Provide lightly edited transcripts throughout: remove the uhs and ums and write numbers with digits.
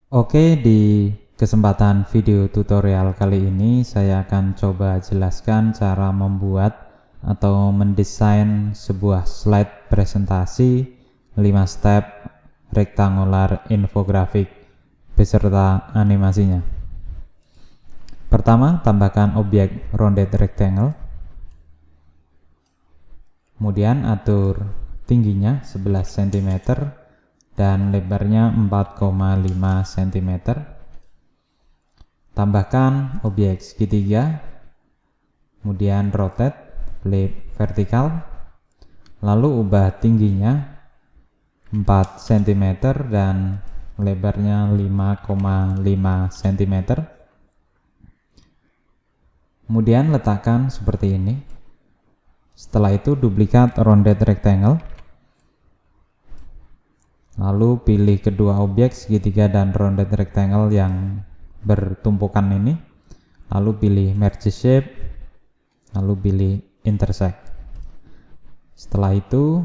Oke, di kesempatan video tutorial kali ini saya akan coba jelaskan cara membuat atau mendesain sebuah slide presentasi 5 step rectangular infografik beserta animasinya. Pertama, tambahkan objek rounded rectangle. Kemudian atur tingginya 11 cm dan lebarnya 4,5 cm. Tambahkan objek segitiga, kemudian rotate, flip vertikal, lalu ubah tingginya 4 cm dan lebarnya 5,5 cm. Kemudian letakkan seperti ini. Setelah itu duplikat rounded rectangle, lalu pilih kedua objek segitiga dan rounded rectangle yang bertumpukan ini, lalu pilih merge shape, lalu pilih intersect. Setelah itu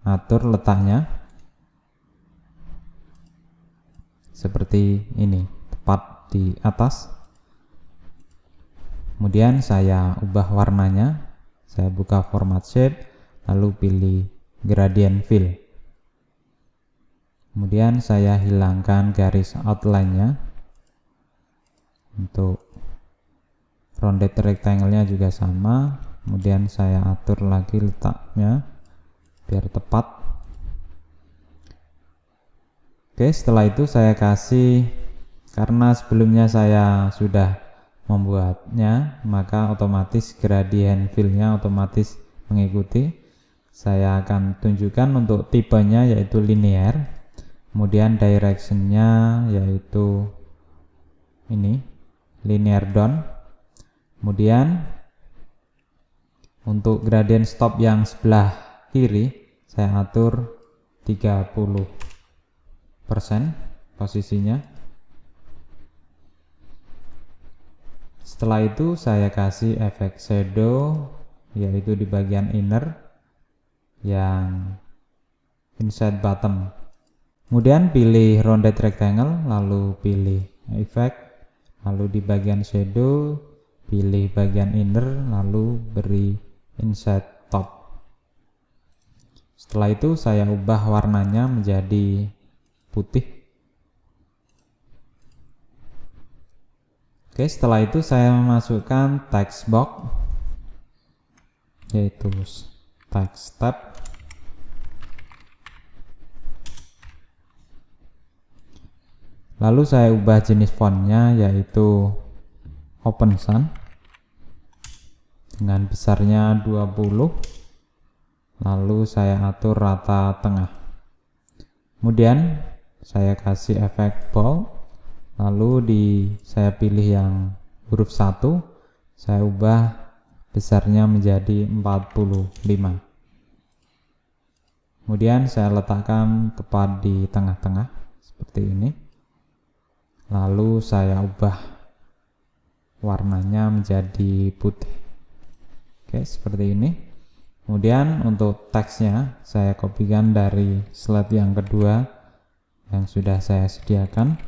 atur letaknya seperti ini, tepat di atas. Kemudian saya ubah warnanya, saya buka format shape, lalu pilih gradient fill. Kemudian saya hilangkan garis outline-nya. Untuk rounded rectangle-nya juga sama. Kemudian saya atur lagi letaknya biar tepat. Oke, setelah itu saya kasih, karena sebelumnya saya sudah membuatnya, maka otomatis gradient fill-nya otomatis mengikuti. Saya akan tunjukkan untuk tipenya yaitu linear, kemudian direction-nya yaitu ini, linear down. Kemudian untuk gradient stop yang sebelah kiri saya atur 30% posisinya. Setelah itu saya kasih efek shadow yaitu di bagian inner yang inside bottom. Kemudian pilih rounded rectangle, lalu pilih effect, lalu di bagian shadow pilih bagian inner, lalu beri inside top. Setelah itu saya ubah warnanya menjadi putih. Oke, setelah itu saya memasukkan text box yaitu text tab. Lalu saya ubah jenis fontnya yaitu Open Sans dengan besarnya 20. Lalu saya atur rata tengah. Kemudian saya kasih efek bold. Lalu saya pilih yang huruf 1, saya ubah besarnya menjadi 45. Kemudian saya letakkan tepat di tengah-tengah seperti ini. Lalu saya ubah warnanya menjadi putih. Oke, seperti ini. Kemudian untuk teksnya saya kopikan dari slide yang kedua yang sudah saya sediakan.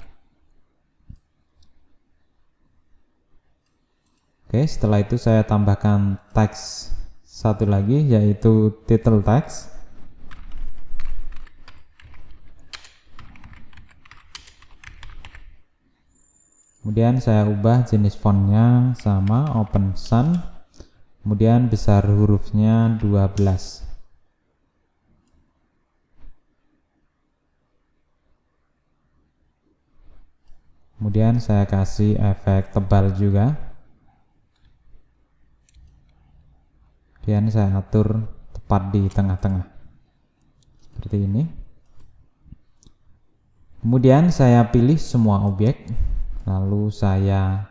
Oke, setelah itu saya tambahkan teks satu lagi yaitu title text. Kemudian saya ubah jenis fontnya sama Open Sans. Kemudian besar hurufnya 12. Kemudian saya kasih efek tebal juga. Kemudian saya atur tepat di tengah-tengah seperti ini. Kemudian saya pilih semua objek, lalu saya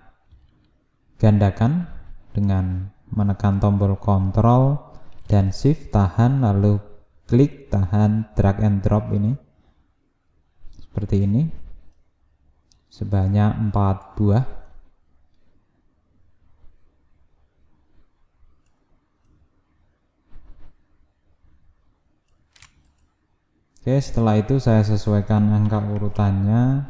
gandakan dengan menekan tombol Ctrl dan Shift, tahan, lalu klik, tahan, drag and drop ini seperti ini sebanyak 4 buah. Oke, setelah itu saya sesuaikan angka urutannya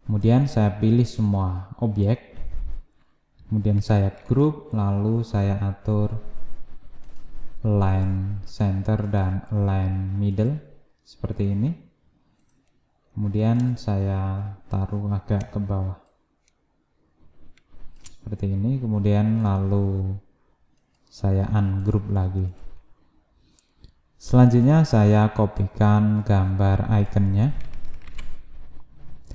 Kemudian saya pilih semua objek, kemudian saya group, lalu saya atur align center dan align middle seperti ini. Kemudian saya taruh agak ke bawah seperti ini, kemudian lalu saya ungroup lagi. Selanjutnya saya kopikan gambar ikonnya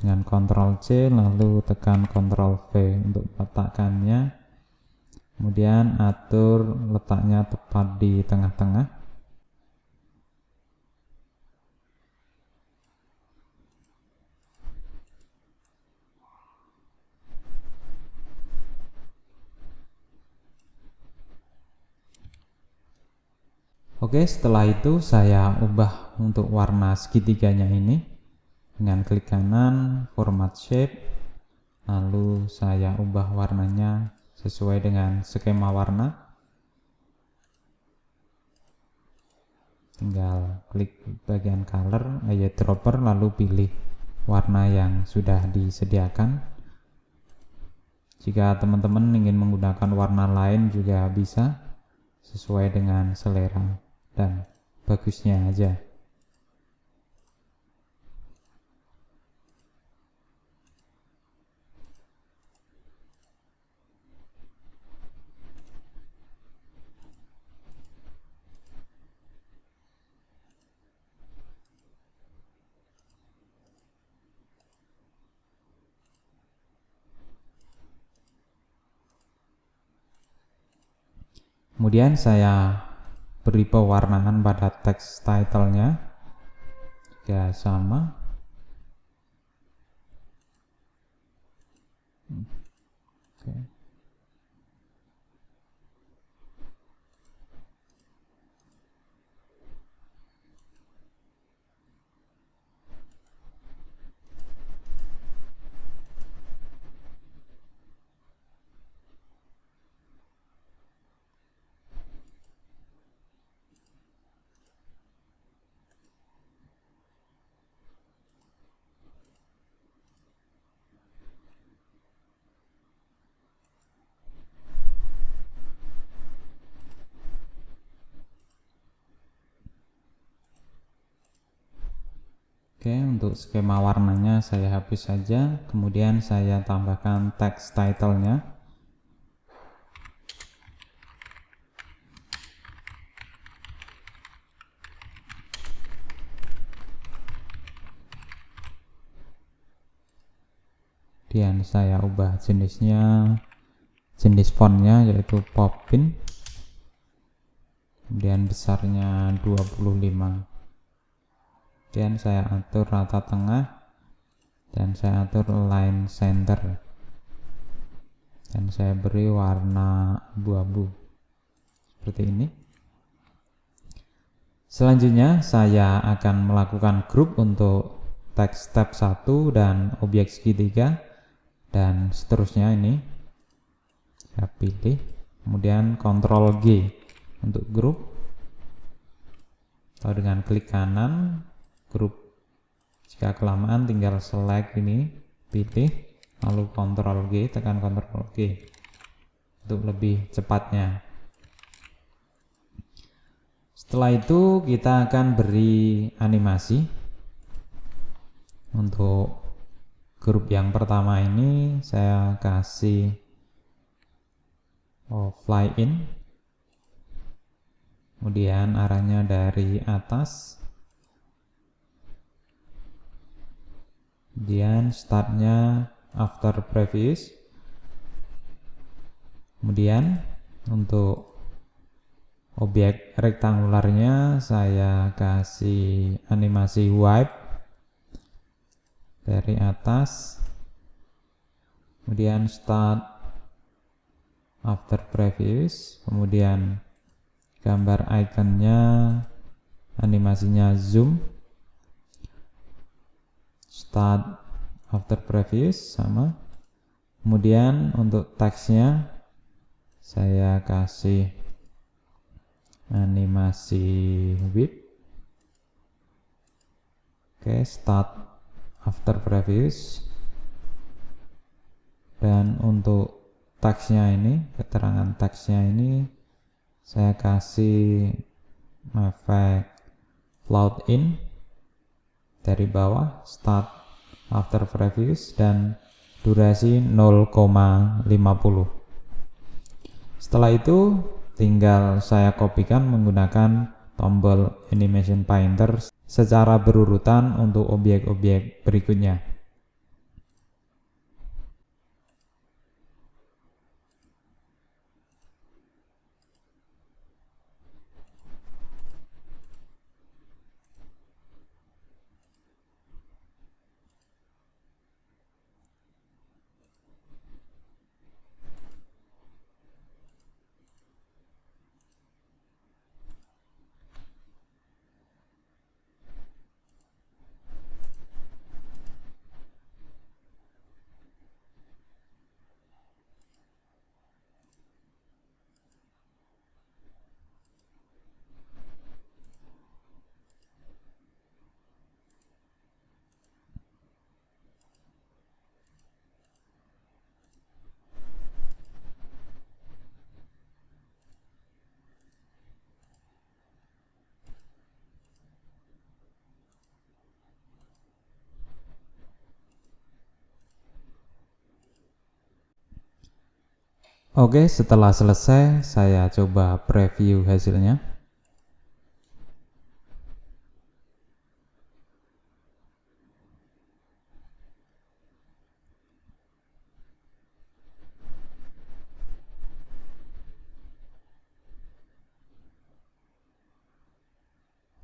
dengan Ctrl C, lalu tekan Ctrl V untuk letakkannya, kemudian atur letaknya tepat di tengah-tengah. Oke, setelah itu saya ubah untuk warna segitiganya ini dengan klik kanan, format shape, lalu saya ubah warnanya sesuai dengan skema warna. Tinggal klik bagian color, eyedropper, lalu pilih warna yang sudah disediakan. Jika teman-teman ingin menggunakan warna lain juga bisa, sesuai dengan selera dan bagusnya aja. Kemudian saya beri pewarnaan pada teks title-nya ya sama. Oke. Oke, untuk skema warnanya saya hapus saja, kemudian saya tambahkan teks title-nya. Kemudian saya ubah jenisnya, jenis fontnya yaitu Poppin. Kemudian besarnya 25. Kemudian saya atur rata tengah dan saya atur align center dan saya beri warna abu-abu seperti ini. Selanjutnya saya akan melakukan group untuk teks tab 1 dan objek segitiga dan seterusnya. Ini saya pilih, kemudian Ctrl G untuk group, atau dengan klik kanan grup. Jika kelamaan tinggal select ini, pilih, lalu Ctrl G, tekan Ctrl G untuk lebih cepatnya. Setelah itu kita akan beri animasi. Untuk grup yang pertama ini saya kasih fly in, kemudian arahnya dari atas, kemudian startnya after previous. Kemudian untuk objek rektangularnya saya kasih animasi wipe dari atas, kemudian start after previous, kemudian gambar ikonnya animasinya zoom, start after previous sama. Kemudian untuk teksnya saya kasih animasi whip. Oke, start after previous, Dan untuk teksnya ini, keterangan teksnya ini saya kasih efek load in dari bawah, start after previous, dan durasi 0,50. Setelah itu tinggal saya kopikan menggunakan tombol animation painter secara berurutan untuk objek-objek berikutnya. Oke, setelah selesai saya coba preview hasilnya.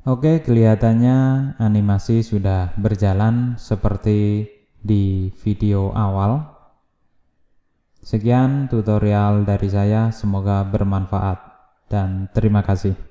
Oke, kelihatannya animasi sudah berjalan seperti di video awal. Sekian tutorial dari saya, semoga bermanfaat dan terima kasih.